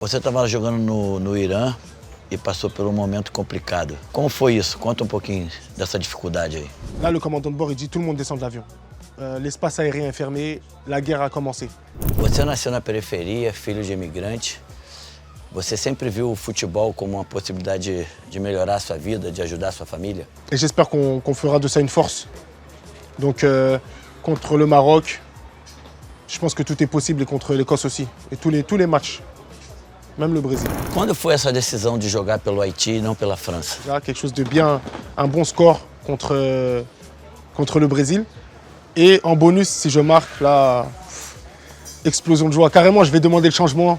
Você estava jogando no Irã e passou por um momento complicado. Como foi isso? Conta um pouquinho dessa dificuldade aí. Là, le commandant de bord, il dit tout le monde descend de l'avion. L'espace aérien est fermé, la guerre a commencé. Você nasceu na periferia, filho de imigrante. Você sempre viu o futebol como uma possibilidade de melhorar a sua vida, de ajudar a sua família? Et j'espère qu'on fera de ça une force. Donc, contre le Maroc, je pense que tout est possible et contre l'Écosse aussi. Et tous les matchs, même le Brésil. Quando foi essa decisão de jogar pelo Haïti e não pela França? Là, quelque chose de bien, un bon score contre le Brésil. Et en bonus, si je marque, là, explosion de joie. Carrément, je vais demander le changement.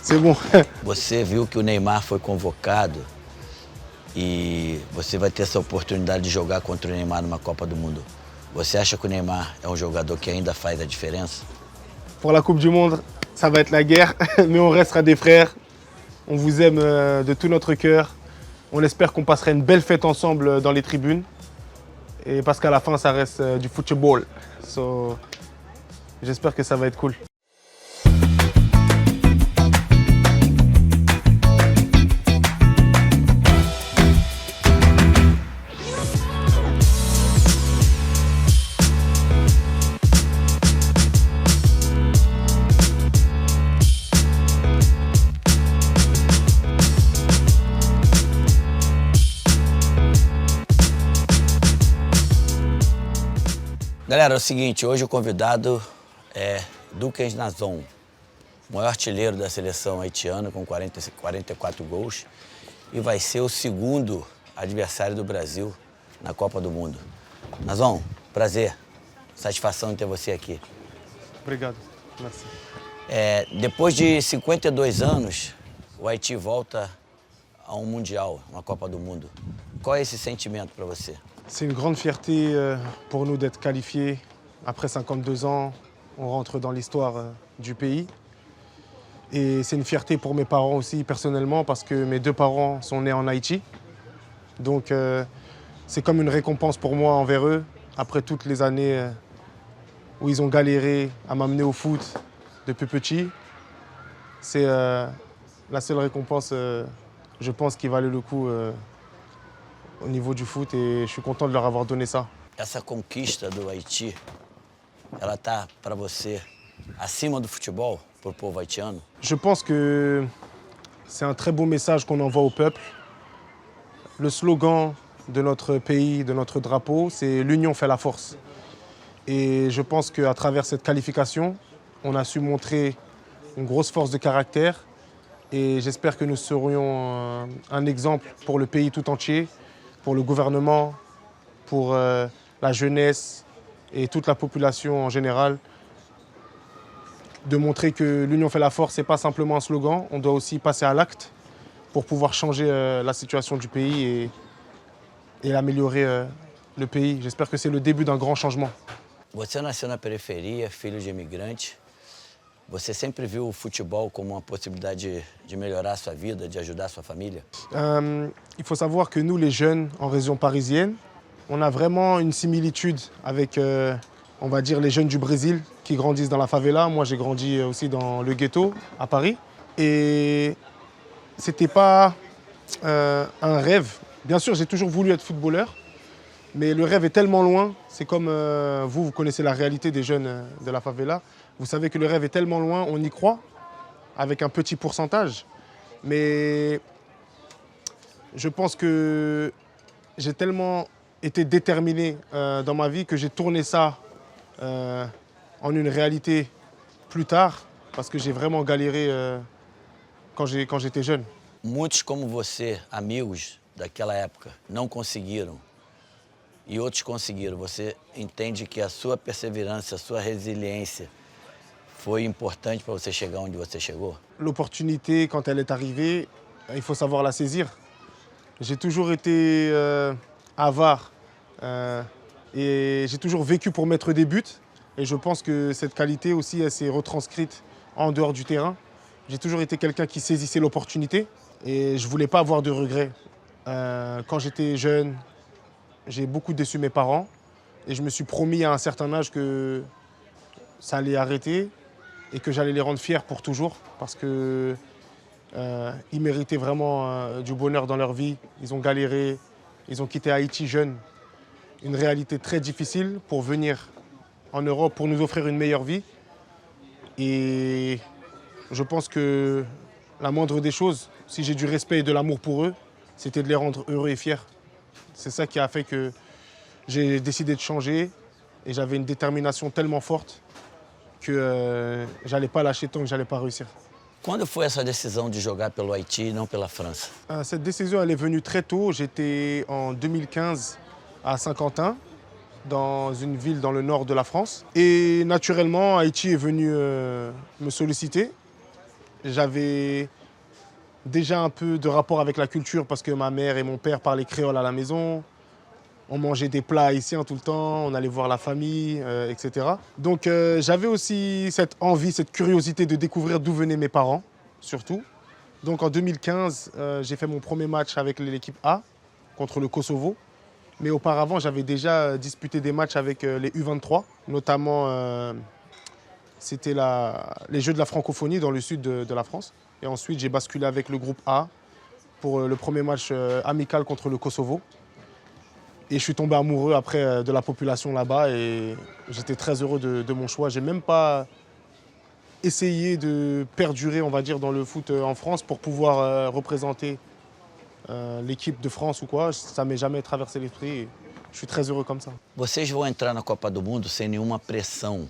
C'est bon. Você viu que o Neymar foi convocado e você vai ter essa oportunidade de jogar contra o Neymar numa Copa do Mundo. Você acha que o Neymar é um jogador que ainda faz a diferença? Pour la Coupe du Monde, ça va être la guerre, mais on restera des frères. On vous aime de tout notre cœur. On espère qu'on passera une belle fête ensemble dans les tribunes. Et parce qu'à la fin, ça reste du football. So, j'espère que ça va être cool. Galera, é o seguinte, hoje o convidado é Duquesne Nazon, maior artilheiro da seleção haitiana com 44 gols e vai ser o segundo adversário do Brasil na Copa do Mundo. Nazon, prazer, satisfação em ter você aqui. Obrigado. Merci. Depois de 52 anos, o Haiti volta a um Mundial, uma Copa do Mundo. Qual é esse sentimento para você? C'est une grande fierté pour nous d'être qualifiés. Après 52 ans, on rentre dans l'histoire du pays. Et c'est une fierté pour mes parents aussi, personnellement, parce que mes deux parents sont nés en Haïti. Donc c'est comme une récompense pour moi envers eux, après toutes les années où ils ont galéré à m'amener au foot depuis petit. C'est la seule récompense, je pense, qui valait le coup au niveau du foot et je suis content de leur avoir donné ça. Essa conquista do Haiti, ela tá para você acima do futebol, pour le povo haïtiano? Je pense que c'est un très beau message qu'on envoie au peuple. Le slogan de notre pays, de notre drapeau, c'est « L'union fait la force ». Et je pense qu'à travers cette qualification, on a su montrer une grosse force de caractère et j'espère que nous serions un exemple pour le pays tout entier, pour le gouvernement, pour la jeunesse et toute la population en général, de montrer que l'union fait la force, ce n'est pas simplement un slogan, on doit aussi passer à l'acte pour pouvoir changer la situation du pays et améliorer le pays. J'espère que c'est le début d'un grand changement. Você nasceu na periferia, filho de imigrante. Você sempre viu o futebol como uma possibilidade de melhorar a sua vida, de ajudar a sua família? Il faut savoir que nous, les jeunes en région parisienne, on a vraiment une similitude avec, on va dire, les jeunes du Brésil qui grandissent dans la favela. Moi, j'ai grandi aussi dans le ghetto à Paris. Et c'était pas un rêve. Bien sûr, j'ai toujours voulu être footballeur, mais le rêve est tellement loin. C'est comme vous connaissez la réalité des jeunes de la favela. Vous savez que le rêve est tellement loin, on y croit, avec un petit pourcentage. Mais je pense que j'ai tellement été déterminé dans ma vie que j'ai tourné ça en une réalité plus tard, parce que j'ai vraiment galéré quand j'étais jeune. Muitos como você, amigos daquela época, não conseguiram e outros conseguiram. Você entende que a sua perseverança, a sua resiliência foi importante para você chegar onde você chegou? L'opportunité, quand elle est arrivée, il faut savoir la saisir. J'ai toujours été avare et j'ai toujours vécu pour mettre des buts. Et je pense que cette qualité aussi, elle s'est retranscrite en dehors du terrain. J'ai toujours été quelqu'un qui saisissait l'opportunité et je ne voulais pas avoir de regrets. Quand j'étais jeune, j'ai beaucoup déçu mes parents et je me suis promis à un certain âge que ça allait arrêter et que j'allais les rendre fiers pour toujours parce que Ils méritaient vraiment du bonheur dans leur vie. Ils ont galéré, ils ont quitté Haïti jeunes. Une réalité très difficile pour venir en Europe, pour nous offrir une meilleure vie. Et je pense que la moindre des choses, si j'ai du respect et de l'amour pour eux, c'était de les rendre heureux et fiers. C'est ça qui a fait que j'ai décidé de changer et j'avais une détermination tellement forte que j'allais pas lâcher tant que j'allais pas réussir. Quando foi essa decisão de jogar pelo Haiti e não pela França? Cette décision, elle est venue très tôt. J'étais en 2015 à Saint-Quentin, dans une ville dans le nord de la France. Et naturellement, Haïti est venu me solliciter. J'avais déjà un peu de rapport avec la culture parce que ma mère et mon père parlaient créole à la maison. On mangeait des plats haïtiens tout le temps, on allait voir la famille, etc. Donc j'avais aussi cette envie, cette curiosité de découvrir d'où venaient mes parents, surtout. Donc en 2015, j'ai fait mon premier match avec l'équipe A contre le Kosovo. Mais auparavant, j'avais déjà disputé des matchs avec les U23, notamment c'était les Jeux de la francophonie dans le sud de la France. Et ensuite, j'ai basculé avec le groupe A pour le premier match amical contre le Kosovo. Et je suis tombé amoureux après de la population là-bas et j'étais très heureux de mon choix. J'ai même pas essayé de perdurer, on va dire, dans le foot en France pour pouvoir représenter l'équipe de France ou quoi. Ça m'est jamais traversé l'esprit et je suis très heureux comme ça. Vocês vão entrar na Copa do Mundo sem nenhuma pressão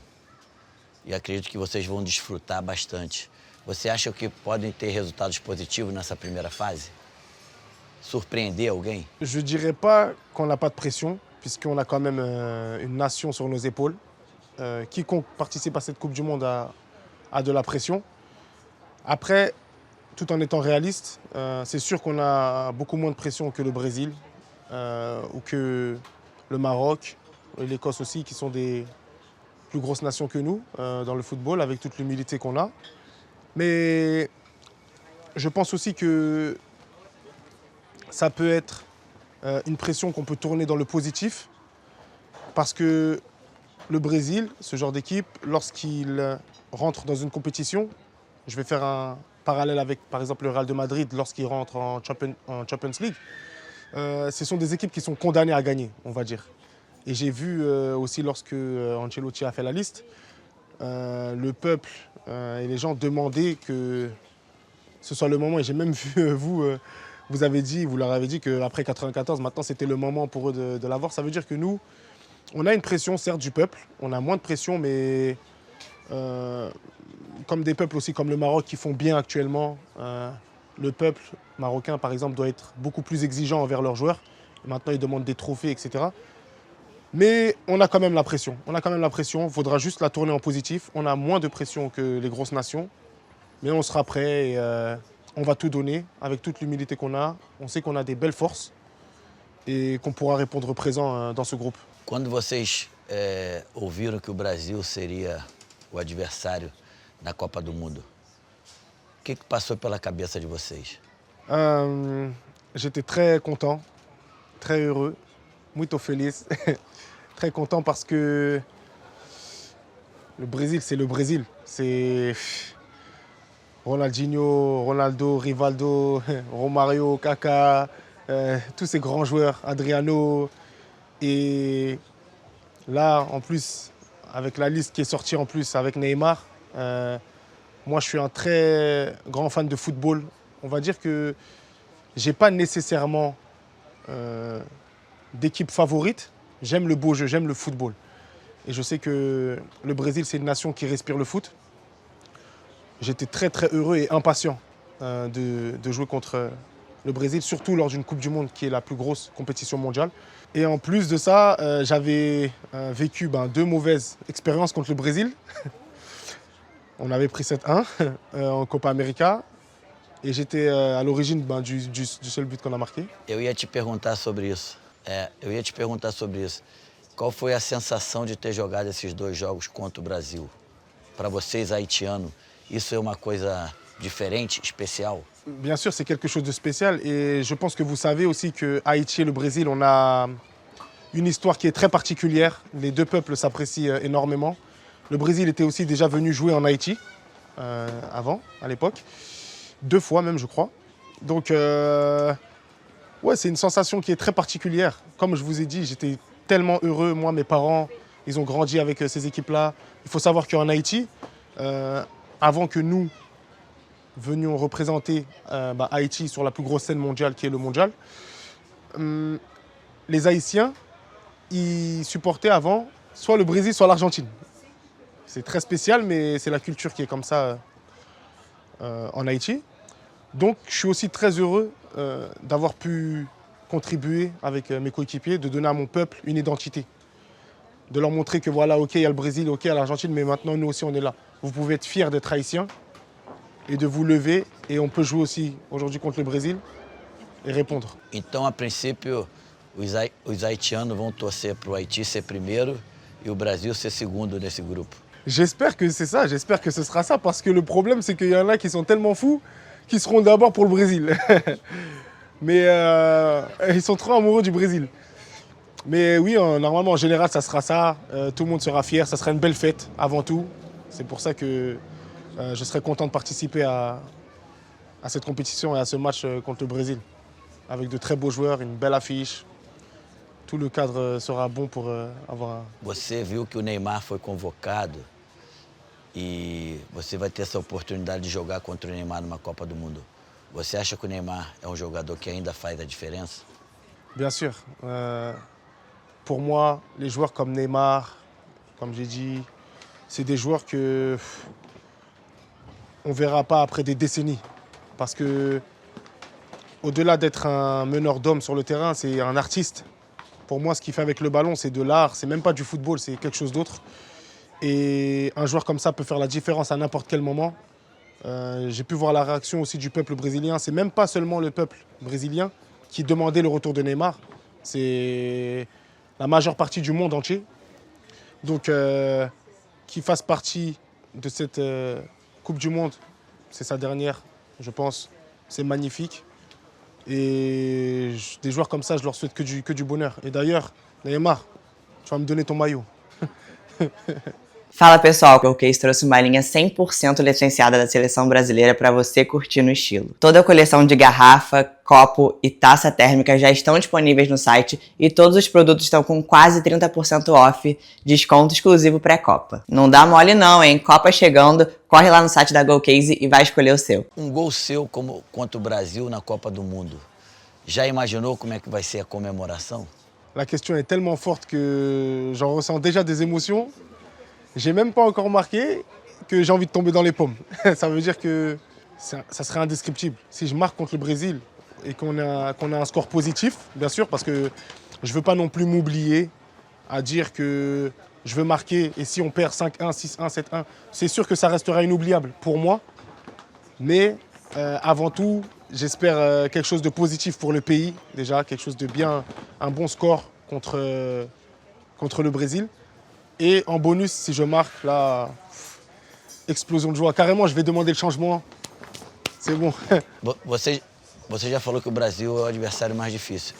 e acredito que vocês vão desfrutar bastante. Você acha que podem ter resultados positivos nessa primeira fase? Surpreender alguém? Je ne dirais pas qu'on n'a pas de pression, puisqu'on a quand même une nation sur nos épaules. Quiconque participe à cette Coupe du Monde a de la pression. Après, tout en étant réaliste, c'est sûr qu'on a beaucoup moins de pression que le Brésil ou que le Maroc et l'Écosse aussi, qui sont des plus grosses nations que nous dans le football, avec toute l'humilité qu'on a. Mais je pense aussi que ça peut être une pression qu'on peut tourner dans le positif parce que le Brésil, ce genre d'équipe, lorsqu'il rentre dans une compétition, je vais faire un parallèle avec par exemple le Real de Madrid lorsqu'il rentre en Champions League, ce sont des équipes qui sont condamnées à gagner, on va dire. Et j'ai vu aussi lorsque Ancelotti a fait la liste, le peuple et les gens demandaient que ce soit le moment. Et j'ai même vu vous leur avez dit qu'après 94, maintenant c'était le moment pour eux de l'avoir. Ça veut dire que nous, on a une pression certes du peuple, on a moins de pression, mais comme des peuples aussi comme le Maroc qui font bien actuellement, le peuple marocain par exemple doit être beaucoup plus exigeant envers leurs joueurs. Maintenant ils demandent des trophées, etc. Mais on a quand même la pression. Il faudra juste la tourner en positif. On a moins de pression que les grosses nations, mais on sera prêt et on va tout donner avec toute l'humilité qu'on a. On sait qu'on a des belles forces et qu'on pourra répondre présent dans ce groupe. Quando vocês ouviram que o Brasil seria o adversário na Copa do Mundo, o que passou pela cabeça de vocês? J'étais très content, très heureux, muito feliz. Très content parce que le Brésil, c'est le Brésil. C'est Ronaldinho, Ronaldo, Rivaldo, Romario, Kaká, tous ces grands joueurs, Adriano. Et là, en plus, avec la liste qui est sortie en plus avec Neymar, moi je suis un très grand fan de football. On va dire que j'ai pas nécessairement d'équipe favorite. J'aime le beau jeu, j'aime le football. Et je sais que le Brésil, c'est une nation qui respire le foot. J'étais très très heureux et impatient de jouer contre le Brésil, surtout lors d'une Coupe du Monde qui est la plus grosse compétition mondiale. Et en plus de ça, j'avais vécu 2 mauvaises expériences contre le Brésil. On avait pris 7-1 en Copa América et j'étais à l'origine du seul but qu'on a marqué. Eu ia te perguntar sobre isso. Qual foi a sensação de ter jogado esses 2 jogos contra o Brasil? Para vocês, haitianos, isso é uma coisa différente, spéciale? Bien sûr, c'est quelque chose de spécial et je pense que vous savez aussi que Haïti et le Brésil, on a une histoire qui est très particulière. Les 2 peuples s'apprécient énormément. Le Brésil était aussi déjà venu jouer en Haïti avant, à l'époque. 2 fois même, je crois. Donc, ouais, c'est une sensation qui est très particulière. Comme je vous ai dit, j'étais tellement heureux. Moi, mes parents, ils ont grandi avec ces équipes-là. Il faut savoir qu'en Haïti, avant que nous venions représenter Haïti sur la plus grosse scène mondiale qui est le mondial, les Haïtiens, ils supportaient avant soit le Brésil, soit l'Argentine. C'est très spécial, mais c'est la culture qui est comme ça en Haïti. Donc, je suis aussi très heureux d'avoir pu contribuer avec mes coéquipiers, de donner à mon peuple une identité. De leur montrer que voilà, ok, il y a le Brésil, ok, il y a l'Argentine, mais maintenant, nous aussi, on est là. Vous pouvez être fiers d'être haïtien et de vous lever. Et on peut jouer aussi aujourd'hui contre le Brésil et répondre. Então, a princípio, os haitianos vão torcer para o Haiti ser primeiro e o Brasil ser segundo nesse grupo. J'espère que c'est ça, j'espère que ce sera ça, parce que le problème, c'est qu'il y en a qui sont tellement fous qu'ils seront d'abord pour le Brésil. Mais ils sont trop amoureux du Brésil. Mais oui, normalement, en général, ça sera ça. Tout le monde sera fier, ça sera une belle fête avant tout. C'est pour ça que je serai content de participer à cette compétition et à ce match contre le Brésil. Avec de très beaux joueurs, une belle affiche. Tout le cadre sera bon pour avoir un... Você viu que o Neymar foi convocado e você vai ter essa oportunidade de jogar contra o Neymar numa Copa do Mundo. Você acha que o Neymar é um jogador que ainda faz a diferença? Bien sûr. Pour moi, les joueurs comme Neymar, comme j'ai dit, c'est des joueurs que on ne verra pas après des décennies. Parce que au-delà d'être un meneur d'hommes sur le terrain, c'est un artiste. Pour moi, ce qu'il fait avec le ballon, c'est de l'art. C'est même pas du football, c'est quelque chose d'autre. Et un joueur comme ça peut faire la différence à n'importe quel moment. J'ai pu voir la réaction aussi du peuple brésilien. C'est même pas seulement le peuple brésilien qui demandait le retour de Neymar. C'est la majeure partie du monde entier. Donc, qu'il fasse partie de cette Coupe du Monde, c'est sa dernière, je pense. C'est magnifique. Et des joueurs comme ça, je leur souhaite que du bonheur. Et d'ailleurs, Neymar, tu vas me donner ton maillot. Fala pessoal, o Case trouxe uma linha 100% licenciada da seleção brasileira para você curtir no estilo. Toda a coleção de garrafa, copo e taça térmica já estão disponíveis no site e todos os produtos estão com quase 30% off, desconto exclusivo pré-Copa. Não dá mole não, hein? Copa chegando, corre lá no site da GoCase e vai escolher o seu. Um gol seu contra o Brasil na Copa do Mundo. Já imaginou como é que vai ser a comemoração? La question est tellement forte que j'en ressens déjà des émotions. J'ai même pas encore marqué que j'ai envie de tomber dans les pommes. Ça veut dire que ça serait indescriptible. Si je marque contre le Brésil et qu'on a un score positif, bien sûr, parce que je veux pas non plus m'oublier à dire que je veux marquer et si on perd 5-1, 6-1, 7-1, c'est sûr que ça restera inoubliable pour moi. Mais avant tout, j'espère quelque chose de positif pour le pays, déjà, quelque chose de bien, un bon score contre le Brésil. Et en bonus, si je marque, là, explosion de joie. Carrément, je vais demander le changement. C'est bon. Você já falou que o Brasil é o adversário mais difícil.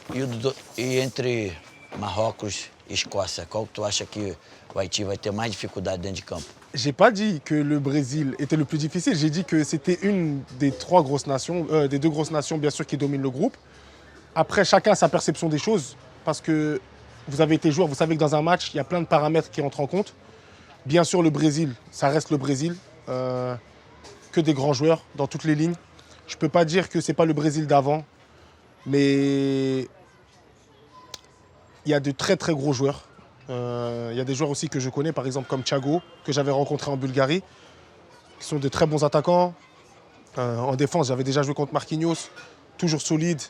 E entre Marrocos e Escócia, qual que tu acha que o Haïti vai ter mais dificuldade dentro de campo? J'ai pas dit que le Brésil était le plus difficile. J'ai dit que c'était une des trois grosses nations, des deux grosses nations, bien sûr, qui dominent le groupe. Après, chacun a sa perception des choses. Parce que vous avez été joueur, vous savez que dans un match, il y a plein de paramètres qui entrent en compte. Bien sûr, le Brésil, ça reste le Brésil. Que des grands joueurs dans toutes les lignes. Je ne peux pas dire que ce n'est pas le Brésil d'avant. Mais il y a de très très gros joueurs. Il y a des joueurs aussi que je connais, par exemple comme Thiago, que j'avais rencontré en Bulgarie, qui sont de très bons attaquants. En défense, j'avais déjà joué contre Marquinhos, toujours solide.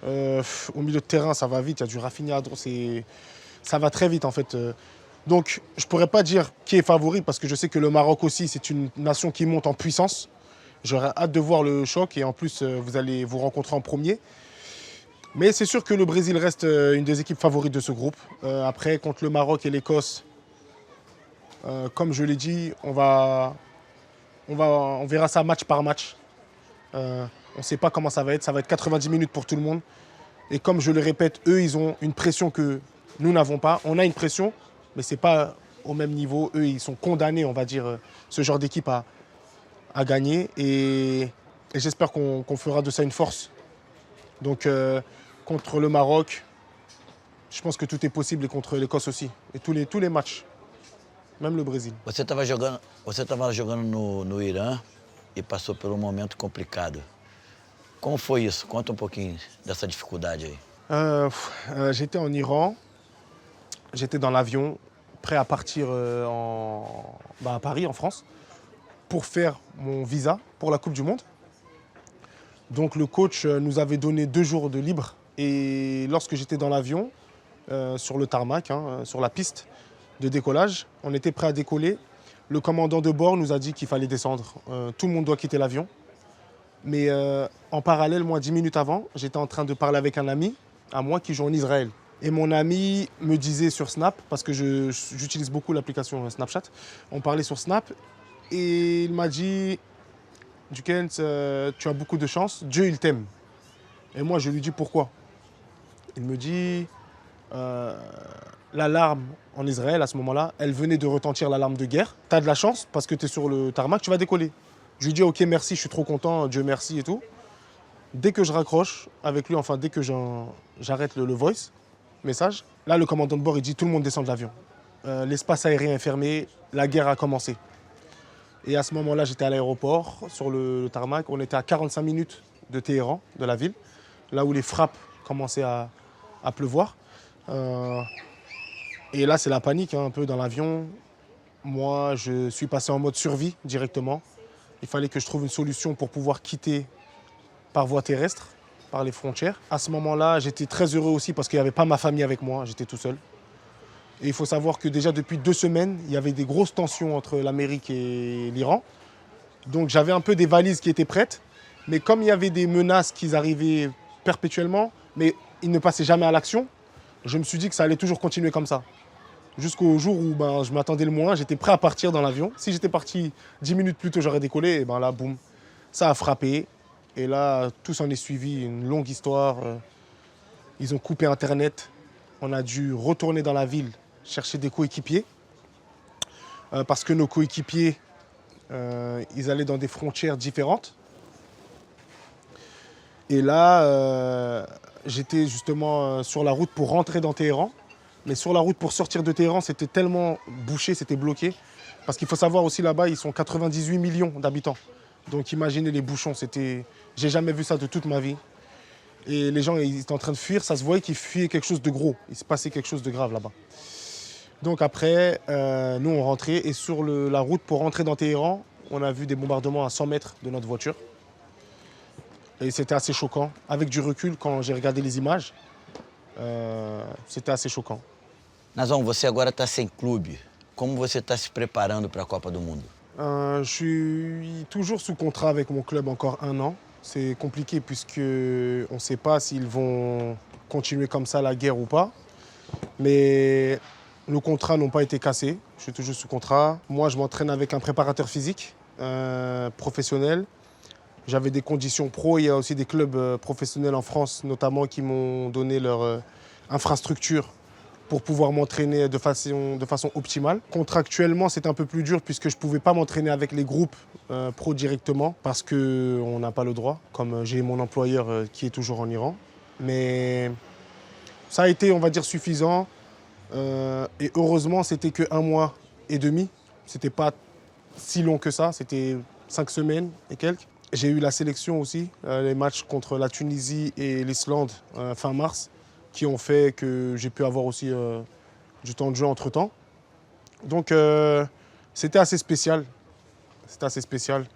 Au milieu de terrain, ça va vite, il y a du Rafinha, ça va très vite en fait. Donc je ne pourrais pas dire qui est favori parce que je sais que le Maroc aussi, c'est une nation qui monte en puissance. J'aurais hâte de voir le choc et en plus, vous allez vous rencontrer en premier. Mais c'est sûr que le Brésil reste une des équipes favorites de ce groupe. Après, contre le Maroc et l'Écosse, comme je l'ai dit, on verra ça match par match. On ne sait pas comment ça va être 90 minutes pour tout le monde. Et comme je le répète, eux, ils ont une pression que nous n'avons pas. On a une pression, mais ce n'est pas au même niveau. Eux, ils sont condamnés, on va dire, ce genre d'équipe à gagner. Et Et j'espère qu'on fera de ça une force. Donc contre le Maroc, je pense que tout est possible et contre l'Écosse aussi. Et tous les matchs, même le Brésil. Você estava jogando no Irã e passou por um momento complicado. Como foi isso? Conta um pouquinho dessa dificuldade aí. J'étais en Iran, j'étais dans l'avion, prêt à partir à Paris, en France, pour faire mon visa pour la Coupe du Monde. Donc le coach nous avait donné 2 jours de libre. Et lorsque j'étais dans l'avion, sur le tarmac, sur la piste de décollage, on était prêt à décoller. Le commandant de bord nous a dit qu'il fallait descendre. Tout le monde doit quitter l'avion. Mais en parallèle, moi, 10 minutes avant, j'étais en train de parler avec un ami à moi qui joue en Israël. Et mon ami me disait sur Snap, parce que j'utilise beaucoup l'application Snapchat, on parlait sur Snap, et il m'a dit « Dukens, tu as beaucoup de chance, Dieu il t'aime ». Et moi, je lui dis « Pourquoi ?» Il me dit l'alarme en Israël, à ce moment-là, elle venait de retentir l'alarme de guerre. Tu as de la chance, parce que tu es sur le tarmac, tu vas décoller. Je lui dis « Ok, merci, je suis trop content, Dieu merci et tout ». Dès que je raccroche avec lui, enfin dès que j'arrête le voice, message, là le commandant de bord il dit tout le monde descend de l'avion. L'espace aérien est fermé, la guerre a commencé. Et à ce moment-là, j'étais à l'aéroport, sur le tarmac. On était à 45 minutes de Téhéran, de la ville, là où les frappes commençaient à pleuvoir. Et là, c'est la panique un peu dans l'avion. Moi, je suis passé en mode survie directement. Il fallait que je trouve une solution pour pouvoir quitter par voie terrestre, par les frontières. À ce moment-là, j'étais très heureux aussi parce qu'il n'y avait pas ma famille avec moi, j'étais tout seul. Et il faut savoir que déjà depuis 2 semaines, il y avait des grosses tensions entre l'Amérique et l'Iran. Donc j'avais un peu des valises qui étaient prêtes. Mais comme il y avait des menaces qui arrivaient perpétuellement, mais ils ne passaient jamais à l'action, je me suis dit que ça allait toujours continuer comme ça. Jusqu'au jour où je m'attendais le moins, j'étais prêt à partir dans l'avion. Si j'étais parti 10 minutes plus tôt, j'aurais décollé. Et là, boum, ça a frappé. Et là, tout s'en est suivi, une longue histoire. Ils ont coupé Internet. On a dû retourner dans la ville, chercher des coéquipiers. Parce que nos coéquipiers, ils allaient dans des frontières différentes. Et là, j'étais justement sur la route pour rentrer dans Téhéran. Mais sur la route pour sortir de Téhéran, c'était tellement bouché, c'était bloqué. Parce qu'il faut savoir aussi là-bas, ils sont 98 millions d'habitants. Donc imaginez les bouchons, j'ai jamais vu ça de toute ma vie. Et les gens, ils étaient en train de fuir, ça se voyait qu'ils fuyaient quelque chose de gros. Il se passait quelque chose de grave là-bas. Donc après, nous on rentrait et sur la route pour rentrer dans Téhéran, on a vu des bombardements à 100 mètres de notre voiture. Et c'était assez choquant. Avec du recul, quand j'ai regardé les images, c'était assez choquant. Nazon, você agora está sem clube. Como você está se preparando para a Copa do Mundo? Je suis toujours sous contrat avec mon club encore 1 an. C'est compliqué puisque on ne sait pas s'ils vont continuer comme ça la guerre ou pas. Mais nos contrats n'ont pas été cassés. Je suis toujours sous contrat. Moi, je m'entraîne avec un préparateur physique professionnel. J'avais des conditions pro. Il y a aussi des clubs professionnels en France, notamment, qui m'ont donné leur infrastructure pour pouvoir m'entraîner de façon optimale. Contractuellement, c'est un peu plus dur puisque je ne pouvais pas m'entraîner avec les groupes pro directement parce qu'on n'a pas le droit, comme j'ai mon employeur qui est toujours en Iran. Mais ça a été, on va dire, suffisant. Et heureusement, c'était que 1 mois et demi. C'était pas si long que ça, c'était 5 semaines et quelques. J'ai eu la sélection aussi, les matchs contre la Tunisie et l'Islande fin mars, qui ont fait que j'ai pu avoir aussi du temps de jeu entre-temps. Donc c'était assez spécial. C'était assez spécial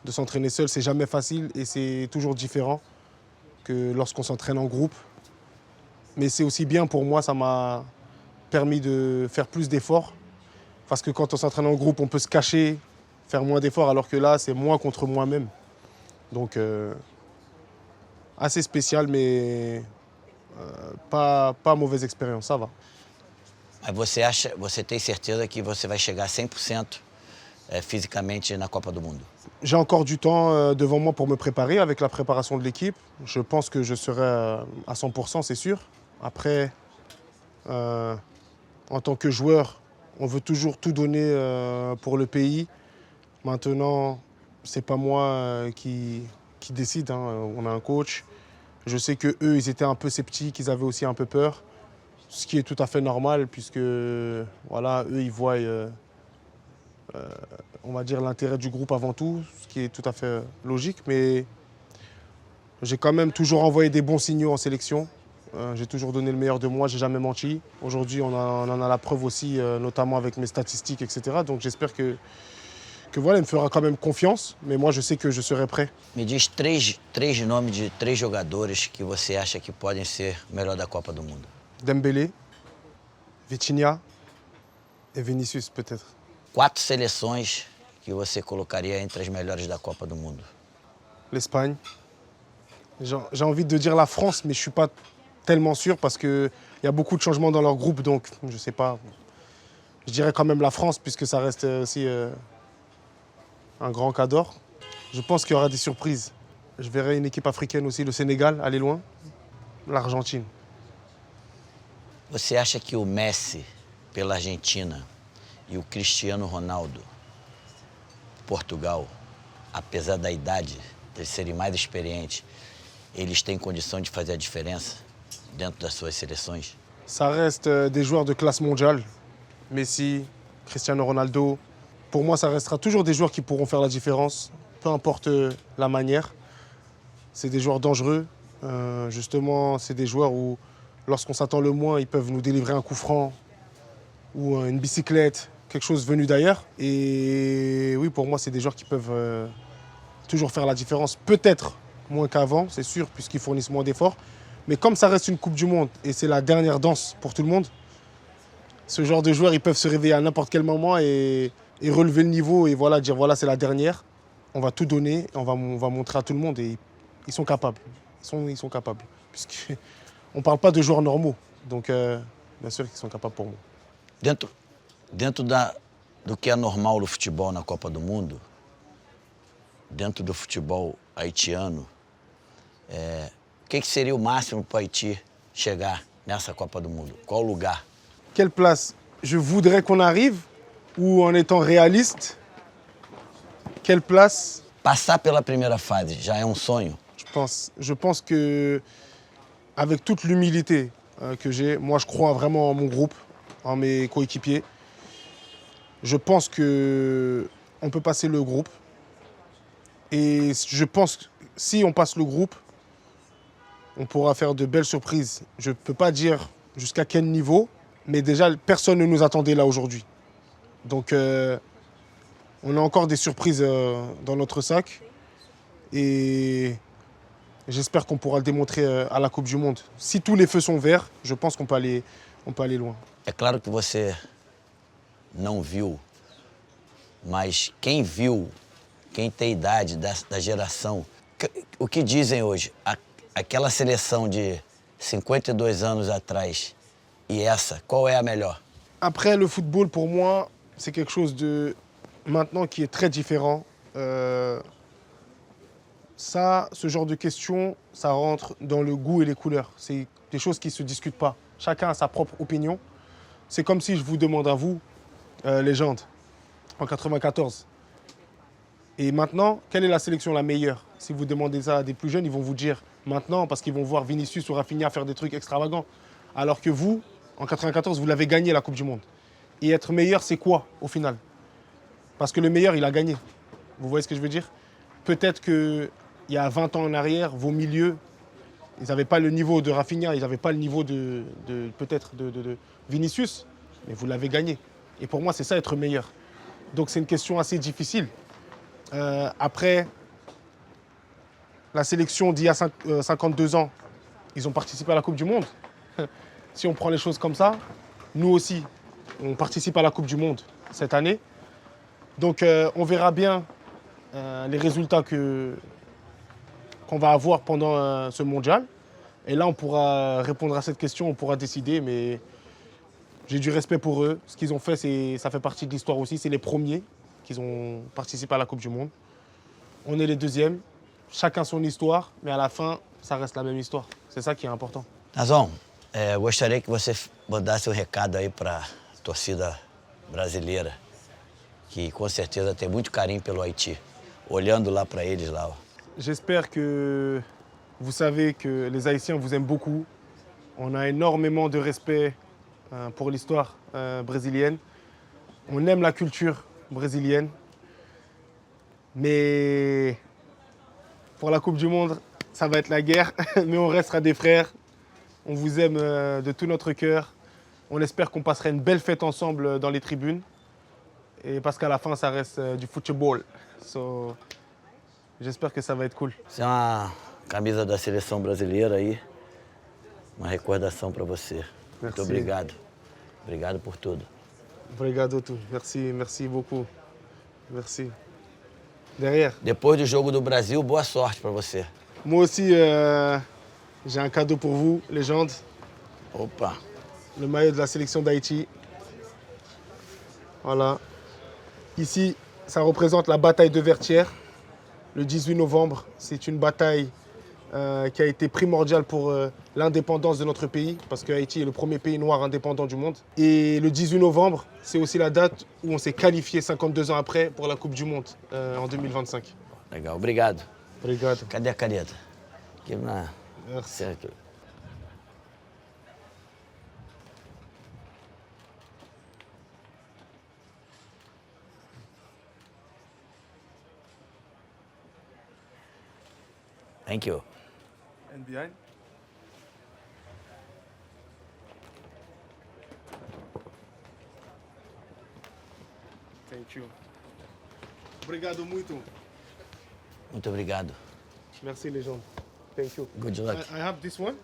de s'entraîner seul. C'est jamais facile et c'est toujours différent que lorsqu'on s'entraîne en groupe. Mais c'est aussi bien pour moi, ça m'a permis de faire plus d'efforts. Parce que quand on s'entraîne en groupe, on peut se cacher, faire moins d'efforts, alors que là, c'est moi contre moi-même. Donc assez spécial, mais pas mauvaise expérience, ça va. Mas você tem certeza que você vai chegar a 100% fisicamente na Copa do Mundo? J'ai encore du temps devant moi pour me préparer avec la préparation de l'équipe. Je pense que je serai à 100%, c'est sûr. Après, en tant que joueur, on veut toujours tout donner pour le pays. Maintenant, c'est pas moi qui qui décide, hein. On a un coach. Je sais qu'eux, ils étaient un peu sceptiques, ils avaient aussi un peu peur. Ce qui est tout à fait normal, puisque voilà, eux, ils voient, on va dire, l'intérêt du groupe avant tout, ce qui est tout à fait logique. Mais j'ai quand même toujours envoyé des bons signaux en sélection. J'ai toujours donné le meilleur de moi, j'ai jamais menti. Aujourd'hui, on en a la preuve aussi, notamment avec mes statistiques, etc. Donc j'espère que voilà, il me fera quand même confiance, mais moi je sais que je serai prêt. Me diz três nomes de três jogadores que você acha que podem ser o melhor da Copa do Mundo. Dembélé, Vitinha et Vinicius peut-être. 4 seleções que você colocaria entre as melhores da Copa do Mundo. L'Espagne. J'ai envie de dire la France, mais je ne suis pas tellement sûr parce qu'il y a beaucoup de changements dans leur groupe, donc je ne sais pas. Je dirais quand même la France, puisque ça reste aussi un grand cadre. Je pense qu'il y aura des surprises. Je verrai une équipe africaine aussi, le Sénégal, aller loin, l'Argentine. Você acha que o Messi, pela Argentina, e o Cristiano Ronaldo, Portugal, apesar da idade, de serem mais experientes, eles têm condição de fazer a diferença dentro das suas seleções? Ça reste des joueurs de classe mondiale. Messi, Cristiano Ronaldo. Pour moi, ça restera toujours des joueurs qui pourront faire la différence, peu importe la manière. C'est des joueurs dangereux. Justement, c'est des joueurs où, lorsqu'on s'attend le moins, ils peuvent nous délivrer un coup franc ou une bicyclette, quelque chose venu d'ailleurs. Et oui, pour moi, c'est des joueurs qui peuvent toujours faire la différence. Peut-être moins qu'avant, c'est sûr, puisqu'ils fournissent moins d'efforts. Mais comme ça reste une Coupe du Monde et c'est la dernière danse pour tout le monde, ce genre de joueurs, ils peuvent se réveiller à n'importe quel moment et relever le niveau et voilà, dire voilà, c'est la dernière. On va tout donner, on va montrer à tout le monde et ils sont capables. Ils sont capables. On ne parle pas de joueurs normaux. Donc, bien sûr qu'ils sont capables pour moi. Dentro do que é normal no futebol na Copa do Mundo, dentro do futebol haitiano, o que seria o máximo para o Haïti chegar nessa Copa do Mundo? Qual lugar? Quelle place je voudrais qu'on arrive ou en étant réaliste, quelle place? Passar pela primeira fase já é um sonho? Je pense que, avec toute l'humilité que j'ai, moi je crois vraiment en mon groupe, en mes coéquipiers. Je pense qu'on peut passer le groupe. Et je pense que si on passe le groupe, on pourra faire de belles surprises. Je ne peux pas dire jusqu'à quel niveau, mais déjà, personne ne nous attendait là aujourd'hui. Donc, on a encore des surprises dans notre sac. Et j'espère qu'on pourra le démontrer à la Coupe du Monde. Si tous les feux sont verts, je pense qu'on peut aller loin. É claro que você não viu, mas quem viu, quem tem idade da geração, o que dizem hoje? Aquela seleção de 52 anos atrás e essa, qual é a melhor? Après, le football, pour moi, c'est quelque chose de maintenant qui est très différent. Ça, ce genre de questions, ça rentre dans le goût et les couleurs. C'est des choses qui ne se discutent pas. Chacun a sa propre opinion. C'est comme si je vous demande à vous, légende, en 94. Et maintenant, quelle est la sélection la meilleure? Si vous demandez ça à des plus jeunes, ils vont vous dire maintenant, parce qu'ils vont voir Vinicius ou Rafinha faire des trucs extravagants. Alors que vous, en 94, vous l'avez gagné la Coupe du Monde. Et être meilleur, c'est quoi au final? Parce que le meilleur, il a gagné. Vous voyez ce que je veux dire? Peut-être qu'il y a 20 ans en arrière, vos milieux, ils n'avaient pas le niveau de Rafinha, ils n'avaient pas le niveau de Vinicius, mais vous l'avez gagné. Et pour moi, c'est ça, être meilleur. Donc c'est une question assez difficile. Après, la sélection d'il y a 52 ans, ils ont participé à la Coupe du Monde. Si on prend les choses comme ça, nous aussi, on participe à la Coupe du Monde cette année. Donc on verra bien les résultats qu'on va avoir pendant ce mondial. Et là, on pourra répondre à cette question, on pourra décider. Mais j'ai du respect pour eux. Ce qu'ils ont fait, ça fait partie de l'histoire aussi. C'est les premiers qui ont participé à la Coupe du Monde. On est les deuxièmes. Chacun son histoire, mais à la fin, ça reste la même histoire. C'est ça qui est important. Nazon, gostaria que você mandasse um recado aí para a torcida brasileira, que com certeza tem muito carinho pelo Haiti, olhando lá para eles lá. Ó. J'espère que vous savez que les Haïtiens vous aiment beaucoup. On a énormément de respect pour l'histoire brésilienne. On aime la culture brésilienne. Mais pour la Coupe du Monde, ça va être la guerre. Mais on restera des frères. On vous aime de tout notre cœur. On espère qu'on passera une belle fête ensemble dans les tribunes. Et parce qu'à la fin, ça reste du football. So, j'espère que ça va être cool. Essa é uma camisa da seleção brasileira aí. Uma recordação para você. Muito Merci. obrigado. Obrigado por tudo. Obrigado tu. Merci, merci beaucoup. Merci. Derrière. Depois do jogo do Brasil, boa sorte para você. Moi aussi, j'ai un cadeau pour vous, légende. Opa! Le maillot de la sélection d'Haïti. Voilà. Ici, ça représente la bataille de Vertières, le 18 novembre. C'est une bataille qui a été primordiale pour l'indépendance de notre pays, parce que Haïti est le premier pays noir indépendant du monde. Et le 18 novembre, c'est aussi la date où on s'est qualifié 52 ans après pour la Coupe du Monde en 2025. Legal, obrigado. Obrigado. Cadê a caneta? Aqui na... Merci. Certo. Thank you. And behind? Thank you. Obrigado muito. Muito obrigado. Merci, légende. Thank you. Good luck. I have this one.